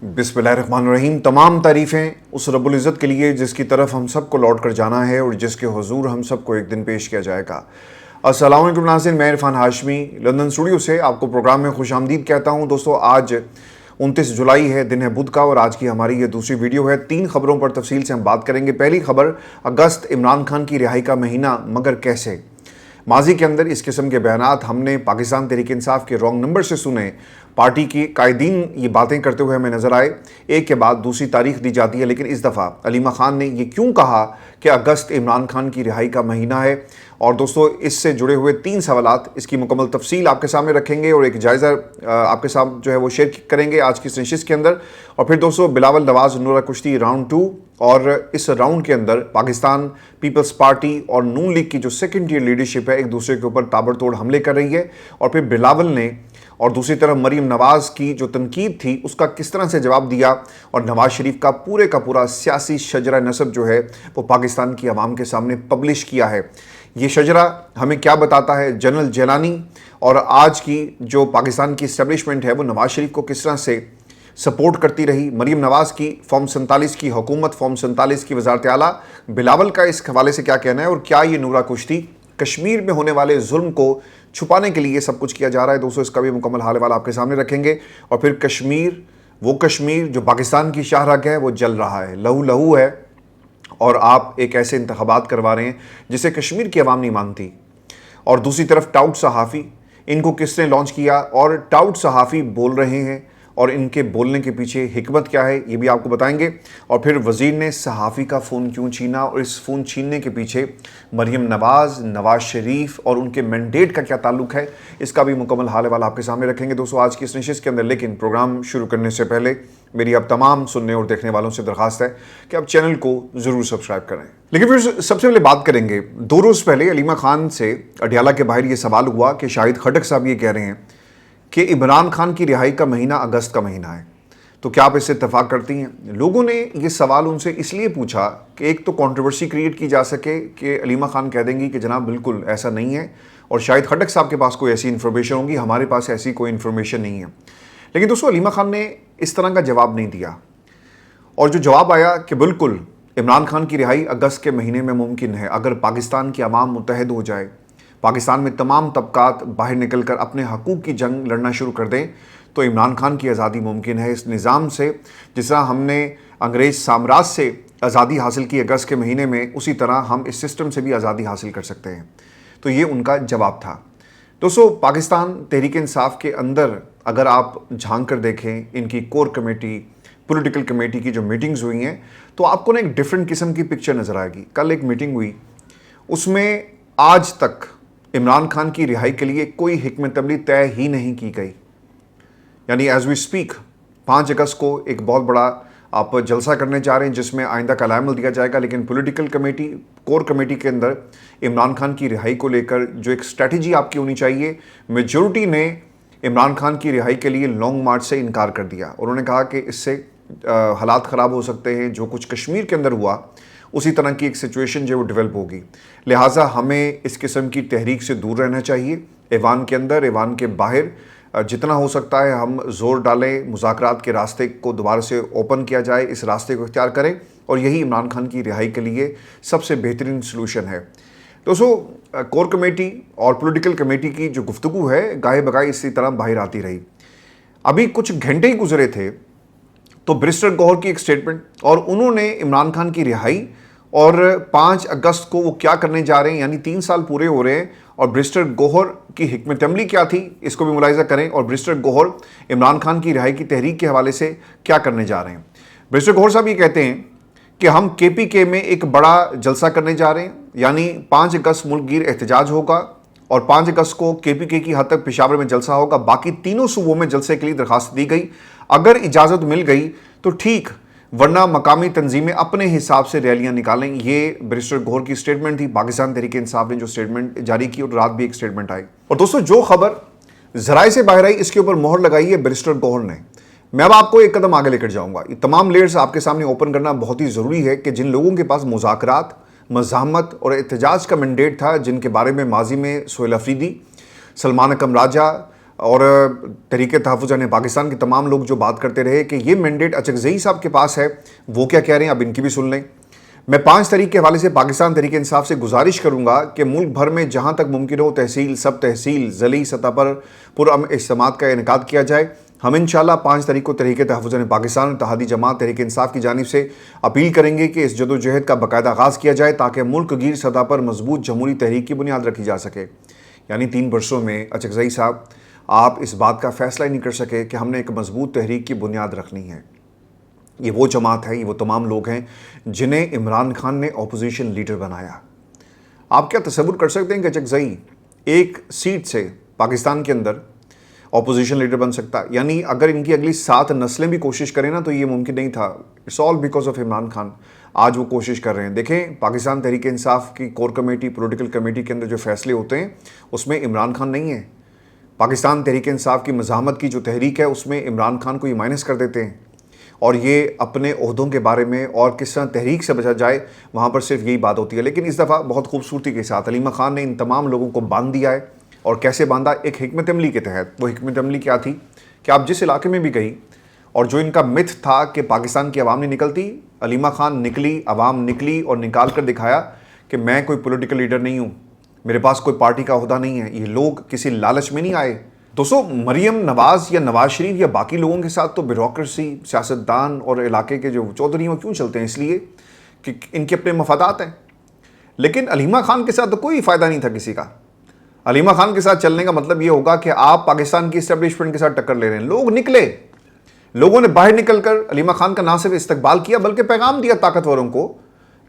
बिस्मिल्लाहिर्रहमानिर्रहीम। तमाम तारीफ़ें उस रब्बुल इज़्ज़त के लिए जिसकी तरफ हम सबको लौट कर जाना है और जिसके हुजूर हम सबको एक दिन पेश किया जाएगा। अस्सलाम वालेकुम नाज़रीन, मैं इरफान हाशमी लंदन स्टूडियो से आपको प्रोग्राम में खुशामदीद कहता हूँ। दोस्तों, आज 29 जुलाई है, दिन है बुध का, और आज की हमारी ये दूसरी वीडियो है। 3 खबरों पर तफसील से हम बात करेंगे। पहली खबर, अगस्त इमरान खान की रिहाई का महीना, मगर कैसे। माजी के अंदर इस किस्म के बयानात हमने पाकिस्तान तहरीक इंसाफ के रॉन्ग नंबर से सुने। पार्टी की कायदीन ये बातें करते हुए हमें नजर आए, एक के बाद दूसरी तारीख दी जाती है, लेकिन इस दफ़ा अलीमा खान ने ये क्यों कहा कि अगस्त इमरान खान की रिहाई का महीना है। और दोस्तों, इससे जुड़े हुए 3 सवालात, इसकी मुकम्मल तफसील आपके सामने रखेंगे और एक जायज़ा आपके साथ जो है वो शेयर करेंगे आज की इस नशिस्त के अंदर। और फिर दोस्तों, बिलावल नवाज नूरा कुश्ती राउंड 2, और इस राउंड के अंदर पाकिस्तान पीपल्स पार्टी और नून लीग की जो सेकेंड ईयर लीडरशिप है एक दूसरे के ऊपर ताबड़तोड़ हमले कर रही है। और फिर बिलावल ने और दूसरी तरफ मरीम नवाज़ की जो तनकीद थी उसका किस तरह से जवाब दिया, और नवाज शरीफ का पूरा सियासी शजरा नसब जो है वो पाकिस्तान की आवाम के सामने पब्लिश किया है। ये शजरा हमें क्या बताता है, जनरल जैलानी और आज की जो पाकिस्तान की इस्टेब्लिशमेंट है वो नवाज शरीफ को किस तरह से सपोर्ट करती रही, मरीम नवाज़ की फॉर्म 47 की हुकूमत, फॉर्म 47 की वजारत आला, बिलावल का इस हवाले से क्या कहना है, और क्या ये नूरा कुश्ती कश्मीर में होने वाले जुल्म को छुपाने के लिए सब कुछ किया जा रहा है। दोस्तों, इसका भी मुकम्मल हाल आपके सामने रखेंगे। और फिर कश्मीर, वो कश्मीर जो पाकिस्तान की शाहरग है, वो जल रहा है, लहू लहू है, और आप एक ऐसे इंतखाबात करवा रहे हैं जिसे कश्मीर की आवाम नहीं मानती। और दूसरी तरफ टाउट सहाफ़ी, इनको किसने लॉन्च किया, और टाउट सहाफ़ी बोल रहे हैं और इनके बोलने के पीछे हिकमत क्या है, ये भी आपको बताएंगे। और फिर वज़ीर ने सहाफ़ी का फ़ोन क्यों छीना, और इस फ़ोन छीनने के पीछे मरीम नवाज़, नवाज़ शरीफ और उनके मैंडेट का क्या ताल्लुक है, इसका भी मुकम्मल हाल आपके सामने रखेंगे दोस्तों आज की इस नशिस्त के अंदर। लेकिन प्रोग्राम शुरू करने से पहले मेरी अब तमाम सुनने और देखने वालों से दरख्वास्त है कि आप चैनल को ज़रूर सब्सक्राइब करें। लेकिन फिर सबसे पहले बात करेंगे, 2 रोज़ पहले अलीमा खान से अडियाला के बाहर ये सवाल हुआ कि शाहिद खटक साहब ये कह रहे हैं कि इमरान खान की रिहाई का महीना अगस्त का महीना है, तो क्या आप इससे इत्तेफाक करती हैं। लोगों ने ये सवाल उनसे इसलिए पूछा कि एक तो कंट्रोवर्सी क्रिएट की जा सके कि अलीमा खान कह देंगी कि जनाब बिल्कुल ऐसा नहीं है, और शाहिद खटक साहब के पास कोई ऐसी इन्फॉर्मेशन होगी, हमारे पास ऐसी कोई इन्फॉर्मेशन नहीं है। लेकिन दोस्तों, अलीमा खान ने इस तरह का जवाब नहीं दिया, और जो जवाब आया कि बिल्कुल इमरान खान की रिहाई अगस्त के महीने में मुमकिन है अगर पाकिस्तान की आवाम मुत्तहद हो जाए, पाकिस्तान में तमाम तबकात बाहर निकल कर अपने हकूक़ की जंग लड़ना शुरू कर दें, तो इमरान खान की आज़ादी मुमकिन है। इस निज़ाम से जिस तरह हमने अंग्रेज़ साम्राज्य से आज़ादी हासिल की अगस्त के महीने में, उसी तरह हम इस सिस्टम से भी आज़ादी हासिल कर सकते हैं। तो ये उनका जवाब था। दोस्तों, पाकिस्तान तहरीक इंसाफ के अंदर अगर आप झांक कर देखें, इनकी कोर कमेटी, पॉलिटिकल कमेटी की जो मीटिंग्स हुई हैं, तो आपको ना एक डिफरेंट किस्म की पिक्चर नज़र आएगी। कल एक मीटिंग हुई, उसमें आज तक इमरान खान की रिहाई के लिए कोई हिकमत अमली तय ही नहीं की गई। यानी एज वी स्पीक 5 अगस्त को एक बहुत बड़ा आप जलसा करने जा रहे हैं जिसमें आइंदा का अलामल दिया जाएगा, लेकिन पॉलिटिकल कमेटी, कोर कमेटी के अंदर इमरान खान की रिहाई को लेकर जो एक स्ट्रैटेजी आपकी होनी चाहिए, मेजॉरिटी ने इमरान खान की रिहाई के लिए लॉन्ग मार्च से इनकार कर दिया। उन्होंने कहा कि इससे हालात ख़राब हो सकते हैं, जो कुछ कश्मीर के अंदर हुआ उसी तरह की एक सिचुएशन जो वो डेवलप होगी, लिहाजा हमें इस किस्म की तहरीक से दूर रहना चाहिए। ऐवान के अंदर, ऐवान के बाहर जितना हो सकता है हम जोर डालें, मुज़ाकरात के रास्ते को दोबारा से ओपन किया जाए, इस रास्ते को इख्तियार करें, और यही इमरान खान की रिहाई के लिए सबसे बेहतरीन सलूशन है। दोस्तों, कोर कमेटी और पॉलिटिकल कमेटी की जो गुफ्तगू है गाहे बगाहे इसी तरह बाहर आती रही। अभी कुछ घंटे ही गुजरे थे तो बैरिस्टर गौहर की एक स्टेटमेंट, और उन्होंने इमरान खान की रिहाई और 5 अगस्त को वो क्या करने जा रहे हैं, यानी 3 साल पूरे हो रहे हैं, और बैरिस्टर गौहर की हिकमत अमली क्या थी इसको भी मुलाहिजा करें, और बैरिस्टर गौहर इमरान खान की रिहाई की तहरीक के हवाले से क्या करने जा रहे हैं। बैरिस्टर गौहर साहब ये कहते हैं कि हम KPK में एक बड़ा जलसा करने जा रहे हैं, यानी 5 अगस्त मुल्कगीर एहतजाज होगा, और 5 अगस्त को KPK की हद तक पेशावर में जलसा होगा। बाकी तीनों सूबों में जलसे के लिए दरख्वास्त दी गई, अगर इजाज़त मिल गई तो ठीक, वरना मकामी तंजीमें अपने हिसाब से रैलियां निकालें। ये बैरिस्टर गौहर की स्टेटमेंट थी। पाकिस्तान तहरीक इंसाफ ने जो स्टेटमेंट जारी की, और रात भी एक स्टेटमेंट आई। और दोस्तों, जो खबर जराए से बाहर आई इसके ऊपर मोहर लगाई है बैरिस्टर गौहर ने। मैं अब आपको एक कदम आगे लेकर जाऊंगा। ये तमाम लेयर्स आपके सामने ओपन करना बहुत ही ज़रूरी है कि जिन लोगों के पास मुज़ाकरात, मज़ाहमत और एहतजाज का मैंडेट था, जिनके बारे में माजी में सोहेल अफरीदी, सलमान अकम राजा, और तहरीक तहफ़्फ़ुज़ पाकिस्तान के तमाम लोग जो बात करते रहे कि ये मैंडेट अचकज़ई साहब के पास है, वो क्या कह रहे हैं, अब इनकी भी सुन लें। मैं 5 तारीख के हवाले से पाकिस्तान तहरीक इंसाफ से गुजारिश करूंगा कि मुल्क भर में जहां तक मुमकिन हो तहसील, सब तहसील, ज़ली सतह पर पुरअमन इज्तिमात का इनेकाद किया जाए। हम इंशाअल्लाह 5 तारीख को तहरीक तहफ़्फ़ुज़ पाकिस्तान इत्तेहादी जमात तहरीक इंसाफ की जानिब से अपील करेंगे कि इस जदोजहद का बाकायदा आगाज़ किया जाए ताकि मुल्क गिर सतह पर मजबूत जमहूरी तहरीक की बुनियाद रखी जा सके। यानी 3 बरसों में अचकज़ई साहब आप इस बात का फ़ैसला ही नहीं कर सके कि हमने एक मजबूत तहरीक की बुनियाद रखनी है। ये वो जमात है, ये वो तमाम लोग हैं जिन्हें इमरान खान ने अपोजिशन लीडर बनाया। आप क्या तसव्वुर कर सकते हैं कि अचकज़ई एक सीट से पाकिस्तान के अंदर अपोजिशन लीडर बन सकता? यानी अगर इनकी अगली 7 नस्लें भी कोशिश करें ना तो ये मुमकिन नहीं था। It's all because of Imran Khan. आज वो कोशिश कर रहे हैं। देखें, पाकिस्तान तहरीक इंसाफ की कोर कमेटी, पॉलिटिकल कमेटी के अंदर जो फैसले होते हैं उसमें इमरान खान नहीं है। पाकिस्तान तहरीक इंसाफ की मज़ाहमत की जो तहरीक है उसमें इमरान खान को ये माइनस कर देते हैं और ये अपने ओहदों के बारे में और किस तरह तहरीक से बचा जाए वहाँ पर सिर्फ यही बात होती है। लेकिन इस दफ़ा बहुत खूबसूरती के साथ अलीमा खान ने इन तमाम लोगों को बांध दिया है। और कैसे बांधा? एक हिकमत अमली के तहत। वो हिकमत अमली क्या थी कि आप जिस इलाके में भी गई और जो इनका मिथ था कि पाकिस्तान की आवाम नहीं निकलती, अलीमा खान निकली, आवाम निकली और निकाल कर दिखाया कि मैं कोई पॉलिटिकल लीडर नहीं हूँ, मेरे पास कोई पार्टी का ओहदा नहीं है। ये लोग किसी लालच में नहीं आए। दोस्तों, मरियम नवाज़ या नवाज शरीफ या बाकी लोगों के साथ तो ब्यूरोक्रेसी, सियासतदान और इलाके के जो चौधरी हैं वो क्यों चलते हैं? इसलिए कि इनके अपने मफादात हैं। लेकिन अलीमा खान के साथ तो कोई फ़ायदा नहीं था किसी का। अलीमा खान के साथ चलने का मतलब ये होगा कि आप पाकिस्तान की इस्टेब्लिशमेंट के साथ टक्कर ले रहे हैं। लोग निकले, लोगों ने बाहर निकलकर अलीमा खान का ना सिर्फ इस्तकबाल किया बल्कि पैगाम दिया ताकतवरों को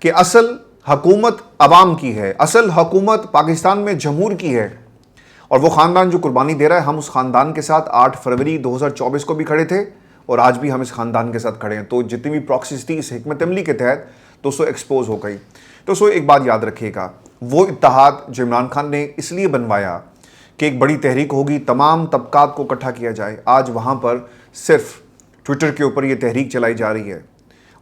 कि असल हुकूमत अवाम की है, असल हुकूमत पाकिस्तान में जमहूर की है। और वो ख़ानदान जो कुर्बानी दे रहा है, हम उस ख़ानदान के साथ 8 फरवरी 2024 को भी खड़े थे और आज भी हम इस ख़ानदान के साथ खड़े हैं। तो जितनी भी प्रॉक्सीज थी इस हिकमत अमली के तहत दोस्तों एक्सपोज हो गई। दोस्तों, एक बात याद रखिएगा, वो इत्तेहाद जो इमरान खान ने इसलिए बनवाया कि एक बड़ी तहरीक होगी, तमाम तबकात को इकट्ठा किया जाए। आज वहाँ पर सिर्फ ट्विटर के ऊपर ये तहरीक चलाई जा रही है।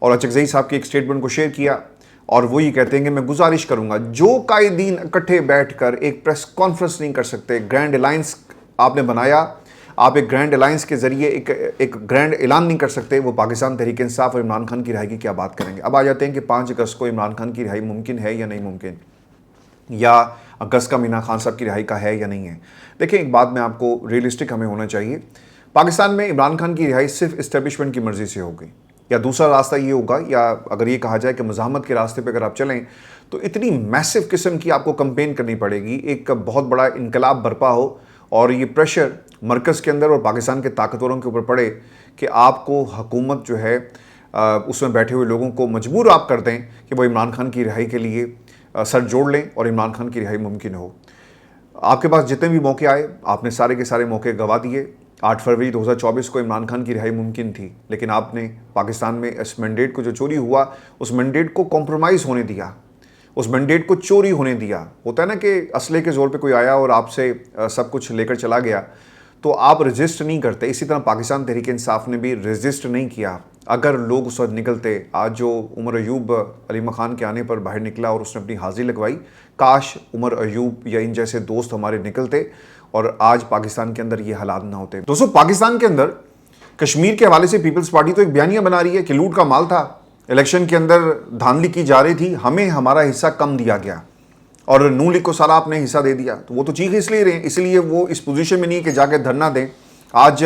और अचकज़ई साहब के एक स्टेटमेंट को शेयर किया और वो ये कहते हैं कि मैं गुजारिश करूंगा जो कायदीन इकट्ठे बैठकर एक प्रेस कॉन्फ्रेंस नहीं कर सकते, ग्रैंड अलायंस आपने बनाया, आप एक ग्रैंड अलायंस के ज़रिए एक ग्रैंड ऐलान नहीं कर सकते, वो पाकिस्तान तहरीक इंसाफ और इमरान खान की रिहाई की क्या बात करेंगे? अब आ जाते हैं कि 5 अगस्त को इमरान खान की रिहाई मुमकिन है या नहीं मुमकिन, या अगस्त का महीना खान साहब की रिहाई का है या नहीं है। देखिए, एक बात में आपको रियलिस्टिक हमें होना चाहिए। पाकिस्तान में इमरान खान की रिहाई सिर्फ इस्टेब्लिशमेंट की मर्ज़ी से होगी, या दूसरा रास्ता ये होगा, या अगर ये कहा जाए कि मज़ाहमत के रास्ते पे अगर आप चलें तो इतनी मैसिव किस्म की आपको कंपेन करनी पड़ेगी, एक बहुत बड़ा इनकलाब बर्पा हो और ये प्रेशर मरकज़ के अंदर और पाकिस्तान के ताकतवरों के ऊपर पड़े कि आपको हुकूमत जो है उसमें बैठे हुए लोगों को मजबूर आप कर दें कि वो इमरान खान की रिहाई के लिए सर जोड़ लें और इमरान खान की रिहाई मुमकिन हो। आपके पास जितने भी मौके आए आपने सारे के सारे मौके गंवा दिए। 8 फरवरी 2024 को इमरान खान की रिहाई मुमकिन थी, लेकिन आपने पाकिस्तान में इस मैंडेट को जो चोरी हुआ उस मैंडेट को कॉम्प्रोमाइज़ होने दिया, उस मैंडेट को चोरी होने दिया। होता है ना कि असले के ज़ोर पे कोई आया और आपसे सब कुछ लेकर चला गया तो आप रजिस्ट नहीं करते। इसी तरह पाकिस्तान तहरीक इंसाफ ने भी रजिस्ट नहीं किया। अगर लोग उस वक्त निकलते, आज जो उमर अयूब अलीमा खान के आने पर बाहर निकला और उसने अपनी हाजिरी लगवाई, काश उमर अयूब या इन जैसे दोस्त हमारे निकलते और आज पाकिस्तान के अंदर ये हालात ना होते। दोस्तों, पाकिस्तान के अंदर कश्मीर के हवाले से पीपल्स पार्टी तो एक बयानिया बना रही है कि लूट का माल था, इलेक्शन के अंदर धांधली की जा रही थी, हमें हमारा हिस्सा कम दिया गया और नून लीग को सारा आपने हिस्सा दे दिया। तो वो तो चीख इसलिए रहे हैं, इसलिए वो इस पोजीशन में नहीं है कि जाके धरना दें। आज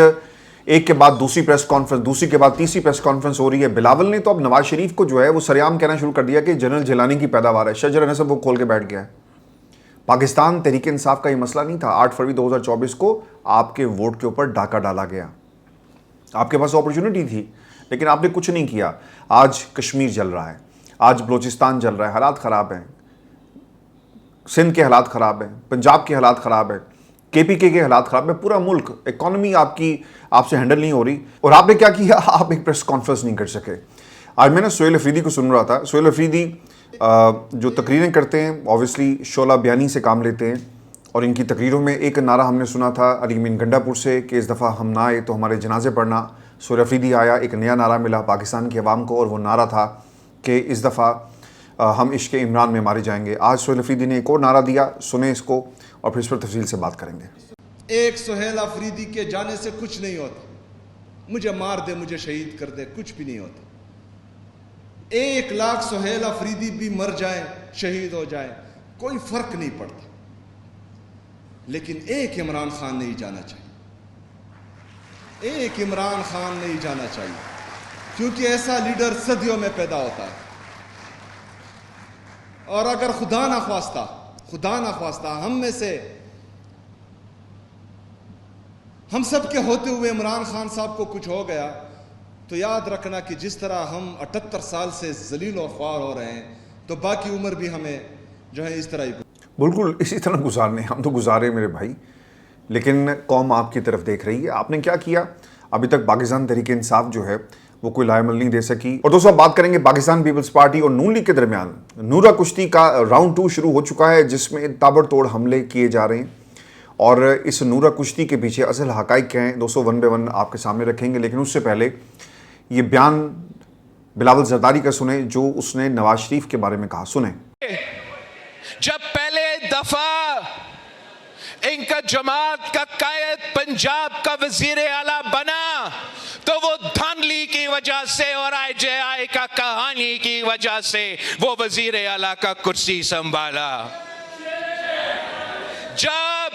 एक के बाद दूसरी प्रेस कॉन्फ्रेंस, दूसरी के बाद तीसरी प्रेस कॉन्फ्रेंस हो रही है। बिलावल ने तो अब नवाज शरीफ को जो है वो सरेआम कहना शुरू कर दिया कि जनरल जिलानी की पैदावार है, शजर नसब वो खोल के बैठ गया है। पाकिस्तान तहरीक इंसाफ का ये मसला नहीं था। 8 फरवरी 2024 को आपके वोट के ऊपर डाका डाला गया, आपके पास अपॉर्चुनिटी थी लेकिन आपने कुछ नहीं किया। आज कश्मीर जल रहा है, आज बलूचिस्तान जल रहा है, हालात ख़राब हैं, सिंध के हालात ख़राब हैं, पंजाब के हालात ख़राब है, KPK के हालात ख़राब है, पूरा मुल्क, इकॉनमी आपकी आपसे हैंडल नहीं हो रही। और आपने क्या किया? आप एक प्रेस कॉन्फ्रेंस नहीं कर सके। आज मैंने सोहेल अफरीदी को सुन रहा था। सोहेल अफरीदी जो तकरीरें करते हैं ऑब्वियसली शोला बयानी से काम लेते हैं और इनकी तकरीरों में एक नारा हमने सुना था अली मीन गंडापुर से कि इस दफ़ा हम ना आए तो हमारे जनाजे पढ़ना। सोहेल अफरीदी आया, एक नया नारा मिला पाकिस्तान की आवाम को और वो नारा था कि इस दफ़ा हम इश्क इमरान में मारे जाएंगे। आज सोहेल अफरीदी ने एक और नारा दिया, सुने इसको और फिर इस पर तफसील से बात करेंगे। एक सुहेल अफरीदी के जाने से कुछ नहीं होता, मुझे मार दे, मुझे शहीद कर दे, कुछ भी नहीं होता। 1 लाख सुहेल अफरीदी भी मर जाएं, शहीद हो जाएं, कोई फर्क नहीं पड़ता। लेकिन एक इमरान खान नहीं जाना चाहिए, एक इमरान खान नहीं जाना चाहिए, क्योंकि ऐसा लीडर सदियों में पैदा होता है। और अगर खुदा ना ख्वास्ता हम में से, हम सब के होते हुए इमरान खान साहब को कुछ हो गया, तो याद रखना कि जिस तरह हम 78 साल से जलील और ख्वार हो रहे हैं, तो बाकी उम्र भी हमें जो है इस तरह ही बिल्कुल इसी तरह गुजारने, हम तो गुजारे मेरे भाई, लेकिन कौम आपकी तरफ देख रही है। आपने क्या किया? अभी तक पाकिस्तान तहरीक इंसाफ जो है वो कोई लाएमल नहीं दे सकी। और दोस्तों, बात करेंगे पाकिस्तान पीपल्स पार्टी और नून लीग के दरमियान नूरा कुश्ती का राउंड 2 शुरू हो चुका है, जिसमें ताबड़तोड़ हमले किए जा रहे हैं। और इस नूरा कुश्ती के पीछे असल हकाइक क्या हैं दोस्तों, 1 बाय 1 आपके सामने रखेंगे। लेकिन उससे पहले ये बयान बिलावल जरदारी का सुने, जो उसने नवाज शरीफ के बारे में कहा। सुने। जब पहले दफा इनका जमात का कायद पंजाब का वजीर आला बना, तो वो धांधली की वजह से और IJI का कहानी की वजह से वो वजीर आला का कुर्सी संभाला। जब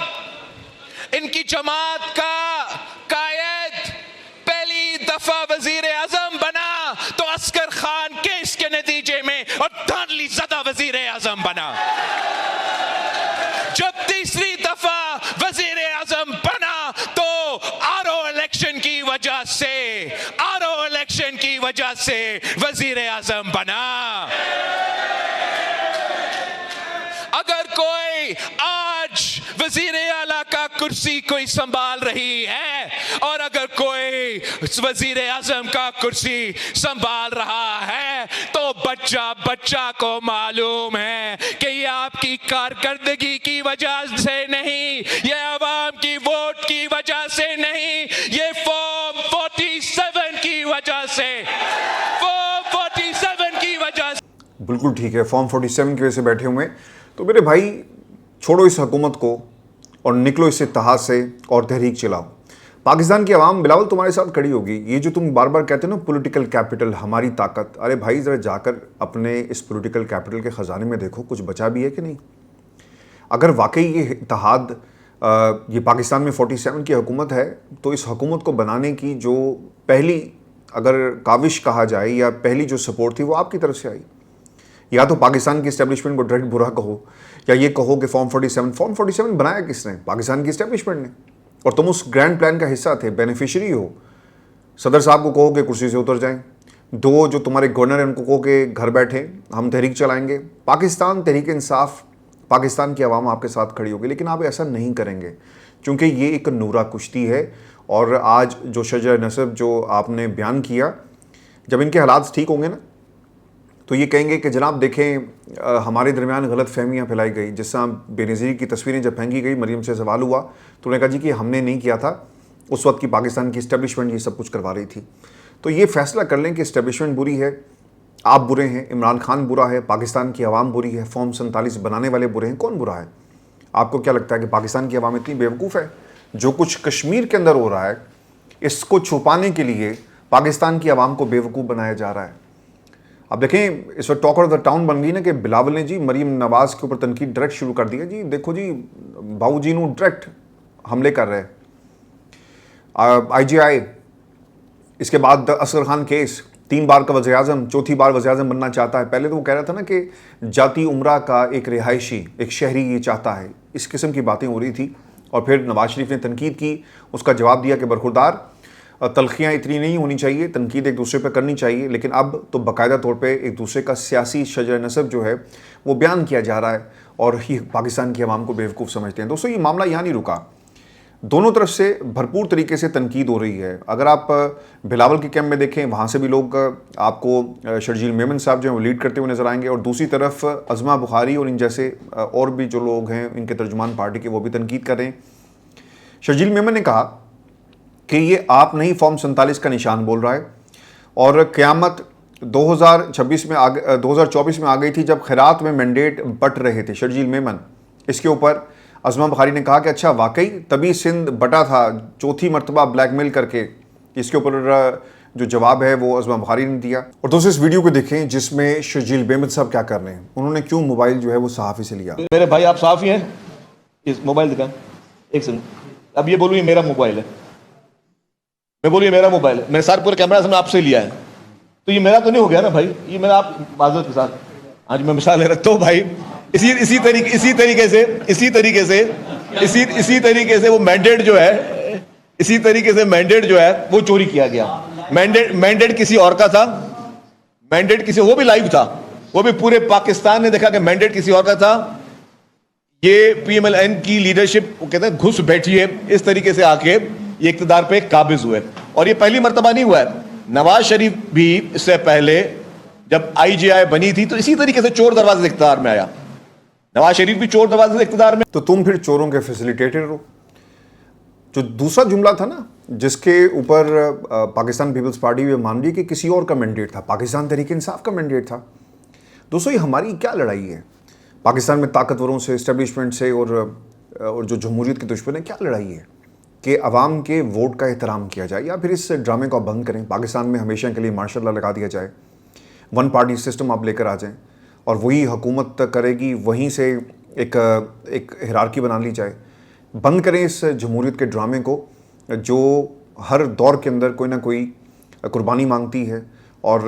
इनकी जमात का कायद पहली दफा वजीर आजम बना, तो अस्कर खान केस के नतीजे में और धांधली ज़दा वजीर आजम बना। जब तीसरी दफा वजीर आजम बना, तो आरओ इलेक्शन की वजह से वजीर आजम बना। अगर कोई आज वजीर आला का कुर्सी कोई संभाल रही है, और अगर कोई वजीर आजम का कुर्सी संभाल रहा है, तो बच्चा को मालूम है कि ये आपकी कारकर्दगी की वजह से नहीं, ये आवाम की वोट की वजह से नहीं, ये फॉर्म 47 की वजह से, फॉर्म 47 की वजह से। बिल्कुल ठीक है, फॉर्म 47 की वजह से बैठे हुए। तो मेरे भाई, छोड़ो इस हुकूमत को और निकलो इस इत्तेहाद से और तहरीक चलाओ। पाकिस्तान की आवाम बिलावल तुम्हारे साथ खड़ी होगी। ये जो तुम बार बार कहते हो ना, पॉलिटिकल कैपिटल हमारी ताकत, अरे भाई ज़रा जाकर अपने इस पॉलिटिकल कैपिटल के ख़जाने में देखो, कुछ बचा भी है कि नहीं। अगर वाकई ये इत्तेहाद, ये पाकिस्तान में 47 की हुकूमत है, तो इस हुकूमत को बनाने की जो पहली अगर काविश कहा जाए या पहली जो सपोर्ट थी, वो आपकी तरफ से आई। या तो पाकिस्तान की इस्टेब्लिशमेंट को डायरेक्ट बुरा कहो, या ये कहो कि फॉर्म 47 बनाया किसने? पाकिस्तान की इस्टेब्लिशमेंट ने। और तुम उस ग्रैंड प्लान का हिस्सा थे, बेनिफिशियरी हो। सदर साहब को कहो कि कुर्सी से उतर जाएं, 2 जो तुम्हारे गवर्नर हैं उनको कहो कि घर बैठे, हम तहरीक चलाएंगे। पाकिस्तान तहरीक इंसाफ, पाकिस्तान की आवाम आपके साथ खड़ी होगी। लेकिन आप ऐसा नहीं करेंगे, क्योंकि ये एक नूरा कुश्ती है। और आज जो शजर नसब जो आपने बयान किया, जब इनके हालात ठीक होंगे ना, तो ये कहेंगे कि जनाब देखें, हमारे दरमियान गलत फहमियाँ फैलाई गई। जिस तरह बेनज़ीर की तस्वीरें जब फेंकी गई, मरीम से सवाल हुआ तो उन्होंने कहा जी कि हमने नहीं किया था, उस वक्त की पाकिस्तान की इस्टेब्लिशमेंट ये सब कुछ करवा रही थी। तो ये फैसला कर लें कि इस्टेब्लिशमेंट बुरी है, आप बुरे हैं, इमरान खान बुरा है, पाकिस्तान की आवाम बुरी है, फॉर्म 47 बनाने वाले बुरे हैं, कौन बुरा है? आपको क्या लगता है कि पाकिस्तान की आवाम इतनी बेवकूफ़ है? जो कुछ कश्मीर के अंदर हो रहा है, इसको छुपाने के लिए पाकिस्तान की आवाम को बेवकूफ़ बनाया जा रहा है। अब देखें, इस वक्त टॉक ऑफ द टाउन बन गई ना कि बिलावल ने जी मरीम नवाज़ के ऊपर तनकीद डायरेक्ट शुरू कर दिया। जी देखो जी, बाबू जी नू डायरेक्ट हमले कर रहे हैं। IJI, इसके बाद असगर खान केस, 3 बार का वज़ीर आज़म, चौथी बार वज़ीर आज़म बनना चाहता है। पहले तो वो कह रहा था ना कि जाती उम्रा का एक रिहायशी, एक शहरी ये चाहता है, इस किस्म की बातें हो रही थी। और फिर नवाज शरीफ ने तनकीद की, उसका जवाब दिया कि बरखुरदार, तलखियाँ इतनी नहीं होनी चाहिए, तनकीद एक दूसरे पर करनी चाहिए। लेकिन अब तो बाकायदा तौर पे एक दूसरे का सियासी शजर नसब जो है वो बयान किया जा रहा है, और ये पाकिस्तान की आवाम को बेवकूफ़ समझते हैं। दोस्तों, ये मामला यहाँ नहीं रुका, दोनों तरफ से भरपूर तरीके से तनकीद हो रही है। अगर आप बिलावल के कैंप में देखें, वहाँ से भी लोग आपको शर्जील मेमन साहब जो हैं वो लीड करते हुए नजर आएंगे, और दूसरी तरफ अज़मा बुखारी और इन जैसे और भी जो लोग हैं, इनके तर्जुमान पार्टी के, वो भी तनकीद कर रहे हैं। शर्जील मेमन ने कहा कि ये आप नहीं, फॉर्म 47 का निशान बोल रहा है, और क़यामत 2024 में आ गई थी जब खैरात में मैंडेट बट रहे थे। शर्जील मेमन, इसके ऊपर अज़मा बुखारी ने कहा कि अच्छा वाकई तभी सिंध बटा था चौथी मरतबा ब्लैकमेल करके। इसके ऊपर जो जवाब है वो अज़मा बुखारी ने दिया। और दोस्तों इस वीडियो को देखें जिसमें शर्जील बेमत साहब क्या कर रहे हैं, उन्होंने क्यों मोबाइल जो है वो सहाफ़ी से लिया। मेरे भाई आप सहाफ़ी हैं, इस मोबाइल दिखा एक सेकंड। अब ये बोलूँ ये मेरा मोबाइल है, मैं बोलूँ ये मेरा मोबाइल है, मैंने सारे पूरे कैमरा से आपसे लिया है, तो ये मेरा तो नहीं हो गया ना भाई, ये मेरा आप माजरत के साथ आज मैं मिसाल ले रखता हूँ भाई। इसी तरीके से वो मैंडेट जो है, इसी तरीके से मैंडेट जो है वो चोरी किया गया। मैंडेट किसी और का था, मैंडेट किसी, वो भी लाइव था, वो भी पूरे पाकिस्तान ने देखा कि मैंडेट किसी और का था। ये पीएमएलएन की लीडरशिप वो कहते हैं घुस बैठी है, इस तरीके से आके ये इख्तिदार पे काबिज हुए। और ये पहली मर्तबा नहीं हुआ है, नवाज शरीफ भी इससे पहले जब आईजीआई बनी थी तो इसी तरीके से चोर दरवाजे से इख्तिदार में आया। नवाज शरीफ भी चोर दरवाजे से इख्तिदार में। तो तुम फिर चोरों के फैसिलिटेटर हो। जो दूसरा जुमला था ना जिसके ऊपर पाकिस्तान पीपल्स पार्टी भी मान रही है कि किसी और का मैंडेट था, पाकिस्तान तहरीक इंसाफ का मैंडेट था। दोस्तों ये हमारी क्या लड़ाई है पाकिस्तान में ताकतवरों से, इस्टेब्लिशमेंट से और जो जमहूरियत के दुश्मन है, क्या लड़ाई है कि अवाम के वोट का एहतराम किया जाए या फिर इस ड्रामे को आप बंद करें, पाकिस्तान में हमेशा के लिए मार्शल लॉ लगा दिया जाए, वन पार्टी सिस्टम आप लेकर आ जाएं और वही हुकूमत करेगी, वहीं से एक हिरारकी बना ली जाए। बंद करें इस जमहूरियत के ड्रामे को जो हर दौर के अंदर कोई ना कोई कुर्बानी मांगती है। और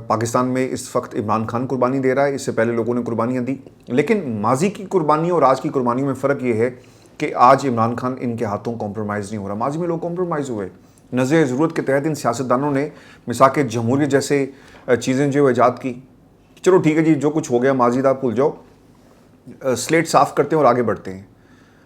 पाकिस्तान में इस वक्त इमरान खान कुर्बानी दे रहा है, इससे पहले लोगों ने कुर्बानियाँ दी, लेकिन माजी की कुर्बानियों और आज की कुर्बानियों में फ़र्क ये है कि आज इमरान खान इनके हाथों कॉम्प्रोमाइज़ नहीं हो रहा। माजी में लोग कॉम्प्रोमाइज़ हुए, नज़र ज़रूरत के तहत इन सियासतदानों ने मिसाक जमहूरियत जैसे चीज़ें जो ईजाद की। चलो ठीक है जी, जो कुछ हो गया माजी था भूल जाओ, स्लेट साफ़ करते हैं और आगे बढ़ते हैं।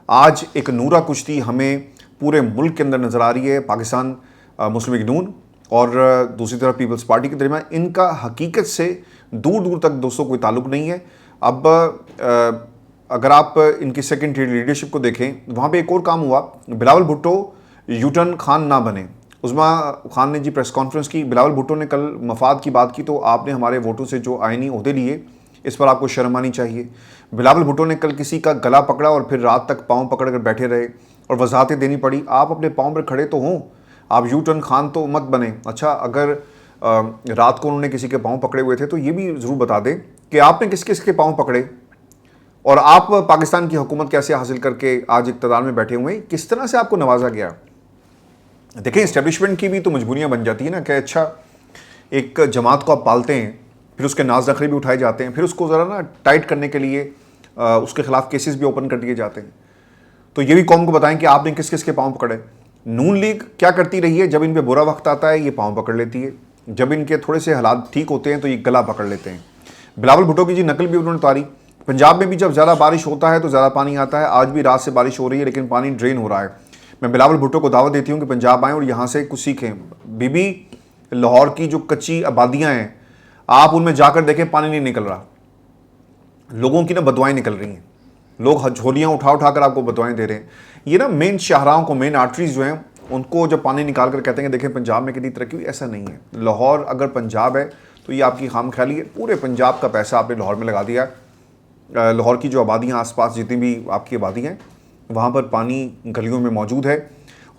आज एक नूरा कुश्ती हमें पूरे मुल्क के अंदर नज़र आ रही है, पाकिस्तान मुस्लिम लीग नून और दूसरी तरफ पीपल्स पार्टी के दरमियान। इनका हकीकत से दूर दूर तक दोस्तों कोई ताल्लुक़ नहीं है। अब अगर आप इनकी सेकेंडरी लीडरशिप को देखें, वहाँ पे एक और काम हुआ, बिलावल भुट्टो यूटर्न खान ना बने। उस्मा खान ने जी प्रेस कॉन्फ्रेंस की, बिलावल भुट्टो ने कल मफाद की बात की, तो आपने हमारे वोटों से जो आइनी ओहदे लिए इस पर आपको शर्म आनी चाहिए। बिलावल भुट्टो ने कल किसी का गला पकड़ा और फिर रात तक पाँव पकड़ कर बैठे रहे और वजाहतें देनी पड़ी। आप अपने पाँव पर खड़े तो हों, आप यू टर्न खान तो मत बने। अच्छा, अगर रात को उन्होंने किसी के पाँव पकड़े हुए थे तो ये भी ज़रूर बता दें कि आपने किस किस के पाँव पकड़े और आप पाकिस्तान की हुकूमत कैसे हासिल करके आज इक़्तिदार में बैठे हुए हैं, किस तरह से आपको नवाजा गया। देखें, इस्टेब्लिशमेंट की भी तो मजबूरियाँ बन जाती है ना कि अच्छा एक जमात को आप पालते हैं, फिर उसके नाज नखरे भी उठाए जाते हैं, फिर उसको ज़रा ना टाइट करने के लिए उसके ख़िलाफ़ केसेस भी ओपन कर दिए जाते हैं। तो ये भी कौम को बताएं कि आपने किस किस के पाँव पकड़े। नून लीग क्या करती रही है, जब इन पे बुरा वक्त आता है ये पाँव पकड़ लेती है, जब इनके थोड़े से हालात ठीक होते हैं तो ये गला पकड़ लेते हैं। बिलावल भुट्टो की जी नकल भी उन्होंने उतारी। पंजाब में भी जब ज़्यादा बारिश होता है तो ज़्यादा पानी आता है। आज भी रात से बारिश हो रही है लेकिन पानी ड्रेन हो रहा है। मैं बिलावल भुट्टो को दावत देती हूँ कि पंजाब आएँ और यहाँ से कुछ सीखें। बीबी लाहौर की जो कच्ची आबादियाँ हैं, आप उनमें जाकर देखें, पानी नहीं निकल रहा, लोगों की ना बदवाएँ निकल रही हैं, लोग झोलियाँ उठा उठा कर आपको बदवाएँ दे रहे हैं। ये ना मेन शाहराहों को, मेन आर्टरीज जो हैं उनको जब पानी निकाल कर कहते हैं देखें पंजाब में कितनी तरक्की हुई, ऐसा नहीं है। लाहौर अगर पंजाब है तो ये आपकी खाम ख्याली है। पूरे पंजाब का पैसा आपने लाहौर में लगा दिया। लाहौर की जो आबादियाँ आसपास जितनी भी आपकी आबादी हैं वहाँ पर पानी गलियों में मौजूद है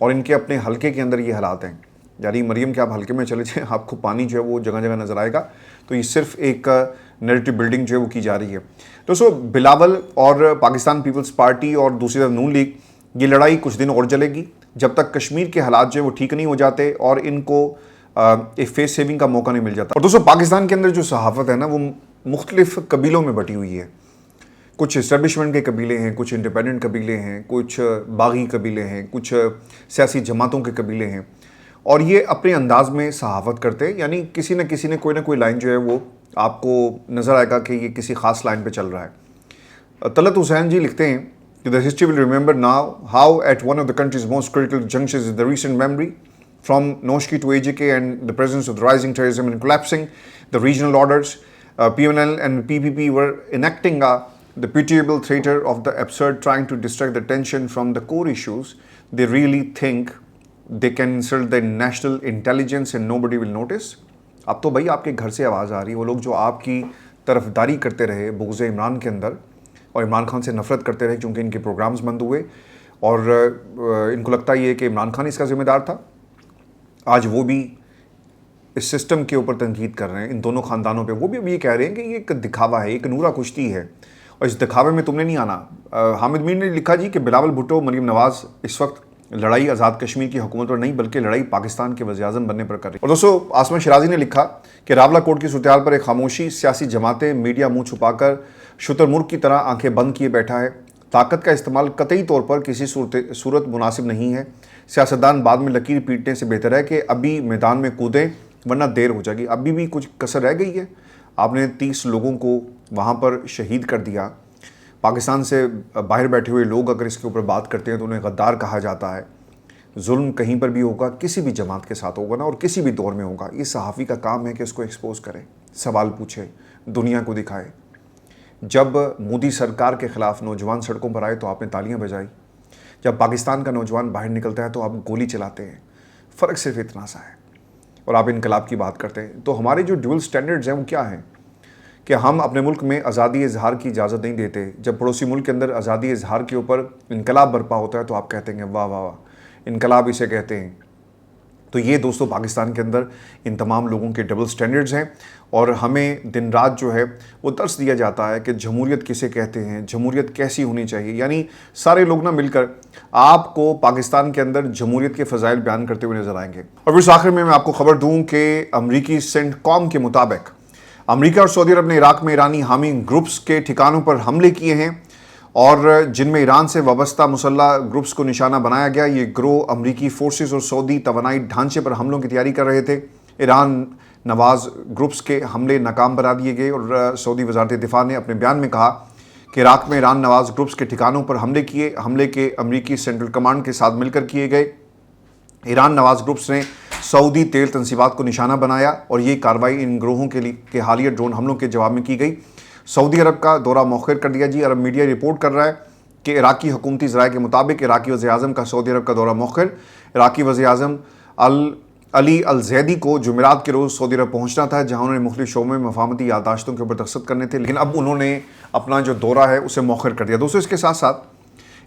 और इनके अपने हलके के अंदर ये हालात हैं। यानी मरियम के आप हलके में चले जाएँ, आपको पानी जो है वो जगह जगह नज़र आएगा। तो ये सिर्फ एक नैरेटिव बिल्डिंग जो है वो की जा रही है। दोस्तों बिलावल और पाकिस्तान पीपल्स पार्टी और दूसरी तरफ नून लीग, ये लड़ाई कुछ दिन और चलेगी जब तक कश्मीर के हालात जो है वो ठीक नहीं हो जाते और इनको एक फेस सेविंग का मौका नहीं मिल जाता। और दोस्तों पाकिस्तान के अंदर जो सहाफ़त है ना वो मुख्तलिफ कबीलों में बटी हुई है। कुछ इस्टेब्लिशमेंट के कबीले हैं, कुछ इंडिपेंडेंट कबीले हैं, कुछ बागी कबीले हैं, कुछ सियासी जमातों के कबीले हैं और ये अपने अंदाज में सहाफ़त करते हैं। यानी किसी न कोई ना कोई लाइन जो है वो आपको नज़र आएगा कि ये किसी ख़ास लाइन पे चल रहा है। तलत हुसैन जी लिखते हैं कि the history will remember now how at one of the country's most critical junctions in the recent memory from Noshki to AJK and the presence of the rising terrorism and collapsing the regional orders, PMNL and PPP were enacting the pitiable theater of the absurd, trying to distract the attention from the core issues. They really think they can insult the national intelligence and nobody will notice. अब तो भाई आपके घर से आवाज़ आ रही है, वो लोग जो आपकी तरफदारी करते रहे बुग़्ज़ इमरान के अंदर, और इमरान खान से नफरत करते रहे क्योंकि इनके प्रोग्राम्स बंद हुए और इनको लगता ये कि इमरान खान इसका जिम्मेदार था। आज वो भी इस सिस्टम के ऊपर तनकीद कर रहे हैं, इन दोनों ख़ानदानों पे। वो भी अब ये कह रहे हैं कि ये एक दिखावा है, एक नूरा कुश्ती है और इस दिखावे में तुमने नहीं आना। हामिद मीर ने लिखा जी कि बिलावल भुट्टो, मरीम नवाज़ इस वक्त लड़ाई आज़ाद कश्मीर की हुकूमत पर नहीं बल्कि लड़ाई पाकिस्तान के वज़ीर-ए-आज़म बनने पर कर रही है। और दोस्तों, आसमा शिराजी ने लिखा कि रावला कोर्ट की सूरत-ए-हाल पर एक खामोशी, सियासी जमातें, मीडिया मुँह छुपाकर शुतुरमुर्ग की तरह आंखें बंद किए बैठा है। ताकत का इस्तेमाल कतई तौर पर किसी सूरत मुनासिब नहीं है। सियासतदान बाद में लकीर पीटने से बेहतर है कि अभी मैदान में कूदें वरना देर हो जाएगी। अभी भी कुछ कसर रह गई है। आपने 30 लोगों को वहाँ पर शहीद कर दिया। पाकिस्तान से बाहर बैठे हुए लोग अगर इसके ऊपर बात करते हैं तो उन्हें गद्दार कहा जाता है। जुल्म कहीं पर भी होगा, किसी भी जमात के साथ होगा ना, और किसी भी दौर में होगा। ये सहाफ़ी का काम है कि इसको एक्सपोज करे, सवाल पूछे, दुनिया को दिखाए। जब मोदी सरकार के ख़िलाफ़ नौजवान सड़कों पर आए तो आपने तालियां बजाई। जब पाकिस्तान का नौजवान बाहर निकलता है तो आप गोली चलाते हैं। फ़र्क सिर्फ इतना सा है। और आप इनकलाब की बात करते हैं। तो हमारे जो ड्यूअल स्टैंडर्ड्स हैं वो क्या हैं कि हम अपने मुल्क में आज़ादी इजहार की इजाज़त नहीं देते। जब पड़ोसी मुल्क के अंदर आज़ादी इजहार के ऊपर इनकलाब बर्पा होता है तो आप कहते हैं वाह वाह वाह, इनकलाब इसे कहते हैं। तो ये दोस्तों पाकिस्तान के अंदर इन तमाम लोगों के डबल स्टैंडर्ड्स हैं और हमें दिन रात जो है वो दर्स दिया जाता है कि जमहूरियत किसे कहते हैं, जमहूरियत कैसी होनी चाहिए। यानी सारे लोग ना मिलकर आपको पाकिस्तान के अंदर जमहूरियत के फ़ज़ाइल बयान करते हुए नजर आएंगे। और फिर आखिर में मैं आपको खबर दूं कि अमरीकी सेंटकॉम के मुताबिक अमरीका और सऊदी अरब ने इराक में ईरानी हामी ग्रुप्स के ठिकानों पर हमले किए हैं और जिनमें ईरान से वाबस्ता मुसल्ह ग्रुप्स को निशाना बनाया गया। ये ग्रोह अमरीकी फोर्सेस और सऊदी तवानाई ढांचे पर हमलों की तैयारी कर रहे थे। ईरान नवाज़ ग्रुप्स के हमले नाकाम बना दिए गए और सऊदी वज़ारत दिफा ने अपने बयान में कहा कि इराक में ईरान नवाज़ ग्रुप्स के ठिकानों पर हमले किए। हमले के अमरीकी सेंट्रल कमांड के साथ मिलकर किए गए। ईरान नवाज़ ग्रुप्स ने सऊदी तेल तंसीबात को निशाना बनाया और ये कार्रवाई इन ग्रोहों के हालिया ड्रोन हमलों के जवाब में की गई। सऊदी अरब का दौरा मौखर कर दिया जी। अरब मीडिया रिपोर्ट कर रहा है कि इराकी हुकूमती ज़राए के मुताबिक इराकी वज़ीर-ए-आज़म का सऊदी अरब का दौरा मौखर। इराकी वज़ीर-ए-आज़म अली अल ज़ैदी को जुमेरात के रोज़ सऊदी अरब पहुँचना था, जहाँ उन्होंने मुख्तलिफ़ शोबों में मफाहमती यादाश्तों के ऊपर दस्तखत करने थे, लेकिन अब उन्होंने अपना जो दौरा है उसे मौखर कर दिया। दोस्तों, इसके साथ साथ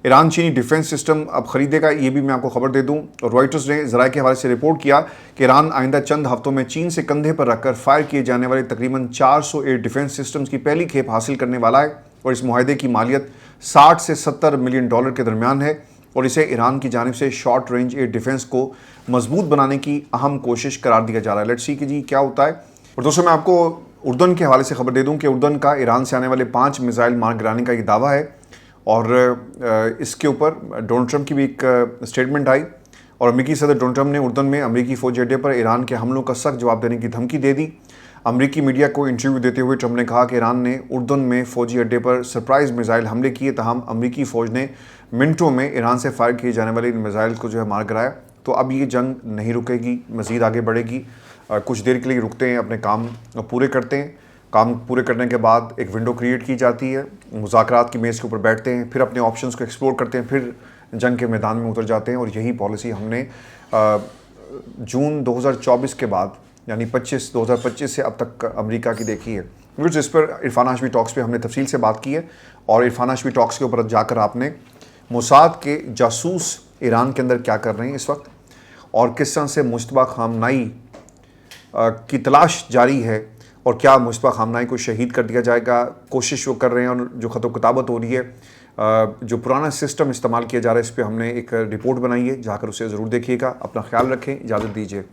ईरान चीनी डिफेंस सिस्टम अब ख़रीदेगा, ये भी मैं आपको खबर दे दूं। रॉयटर्स ने ज़राए के हवाले से रिपोर्ट किया कि ईरान आइंदा चंद हफ्तों में चीन से कंधे पर रखकर फायर किए जाने वाले तकरीबन 400 एयर डिफेंस सिस्टम्स की पहली खेप हासिल करने वाला है और इस मुआहदे की मालियत 60 से 70 मिलियन डॉलर के दरमियान है और इसे ईरान की जानिब से शॉर्ट रेंज एयर डिफेंस को मजबूत बनाने की अहम कोशिश करार दिया जा रहा है। लेट्स सी कि जी क्या होता है। और दोस्तों, मैं आपको उर्दन के हवाले से खबर दे दूँ कि उर्दन का ईरान से आने वाले 5 मिसाइल मार गिराने का ये दावा है और इसके ऊपर डोनाल्ड ट्रंप की भी एक स्टेटमेंट आई और अमेरिकी सदर डोनाल्ड ट्रंप ने उर्दन में अमेरिकी फौजी अड्डे पर ईरान के हमलों का सख्त जवाब देने की धमकी दे दी। अमेरिकी मीडिया को इंटरव्यू देते हुए ट्रंप ने कहा कि ईरान ने उर्दन में फौजी अड्डे पर सरप्राइज मिसाइल हमले किए, तहम अमेरिकी फ़ौज ने मिनटों में ईरान से फायर किए जाने वाले इन मिसाइल को जो है मार गिराया। तो अब ये जंग नहीं रुकेगी, मज़ीद आगे बढ़ेगी। कुछ देर के लिए रुकते हैं, अपने काम पूरे करते हैं। काम पूरे करने के बाद एक विंडो क्रिएट की जाती है, मुज़ाकरात की मेज़ के ऊपर बैठते हैं, फिर अपने ऑप्शंस को एक्सप्लोर करते हैं, फिर जंग के मैदान में उतर जाते हैं। और यही पॉलिसी हमने जून 2024 के बाद यानी 2025 से अब तक अमेरिका की देखी है। व्यूअर्स, इस पर इरफान हाशमी टॉक्स पे हमने तफसील से बात की है और इरफान हाशमी टॉक्स के ऊपर जाकर आपने मोसाद के जासूस ईरान के अंदर क्या कर रहे हैं इस वक्त और किस तरह से मुश्तबा खामनाई की तलाश जारी है और क्या मुश्तबा खामनाई को शहीद कर दिया जाएगा, कोशिश वो कर रहे हैं और जो ख़त किताबत हो रही है, जो पुराना सिस्टम इस्तेमाल किया जा रहा है, इस पर हमने एक रिपोर्ट बनाई है, जाकर उसे ज़रूर देखिएगा। अपना ख्याल रखें, इजाज़त दीजिए।